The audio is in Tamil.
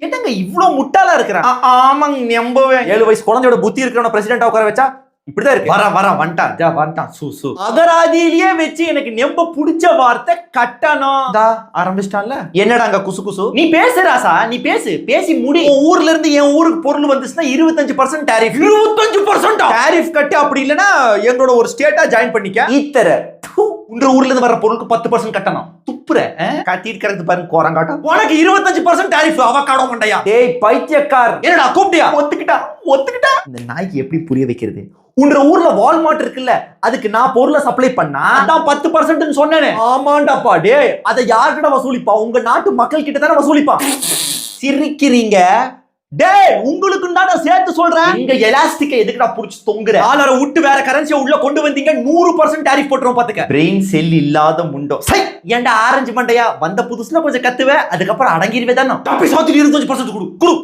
என்னங்க இவ்வளவு முட்டாளா இருக்கிறான்? ஆமாங்க நம்பவே. 7 வயசு குழந்தையோட புத்தி இருக்கிறவன பிரசிடென்டா உட்கார வச்சா இப்படிதான் இருக்கு. வந்துட்டான் சூ. அகராதியிலேயே வச்சு எனக்கு நெம்ப பிடிச்ச வார்த்தை கட்டணம். ஆரம்பிச்சிட்டான்ல. என்னடா அங்க குசு குசு? நீ பேசு ராசா, நீ பேசி முடி. உன் ஊர்ல இருந்து என் ஊருக்கு பொருள் வந்துச்சுன்னா 25% டாரிஃப். 25% டாரிஃப் கட்டு, அப்படி இல்லனா எங்களோட ஒரு ஸ்டேட்டா ஜாயின் பண்ணிக்க. ஈத்தர உங்க ஊர்ல இருந்து வர பொருளுக்கு 10% கட்டணும். துப்புற கட்டிட்டு கிடக்கு பாருங்க கோரங்காட்டம். உனக்கு 25% டாரிஃப். அவகாடோ மண்டையா. டேய் பைத்தியக்கார், என்னடா கூப்பிட்டியா? ஒத்துக்கிட்டா. இந்த நாய்க்கு எப்படி புரிய வைக்கிறது? உன்ற ஊர்ல வால்மார்ட் இருக்குல்ல, அதுக்கு நான் பொருளை சப்ளை பண்ணா அதான் 10% சொன்னேனே. ஆமாண்டாப்பா. டேய் அதை யார்கிட்ட வசூலிப்பா? உங்க நாட்டு மக்கள் கிட்ட தானே வசூலிப்பா. சிரிக்கிறீங்க. டேய் உங்களுக்கு நான் சேர்த்து சொல்றேன். இங்க எலாஸ்டிக்கை எதுக்குடா புடிச்சு தொங்குற? டாலரை விட்டு வேற கரன்சியை உள்ள கொண்டு வந்தீங்க 100% டாரிஃப் போட்டுரும் பாத்துக்க. பிரெயின் செல் இல்லாத முண்டோ. சை ஏன்டா ஆரஞ்சு மண்டையா, வந்த புதுசுல கொஞ்சம் கத்துவே, அதுக்கப்புறம் அடங்கிருவே தானே. தப்பி சாத்தி 25% கொடு.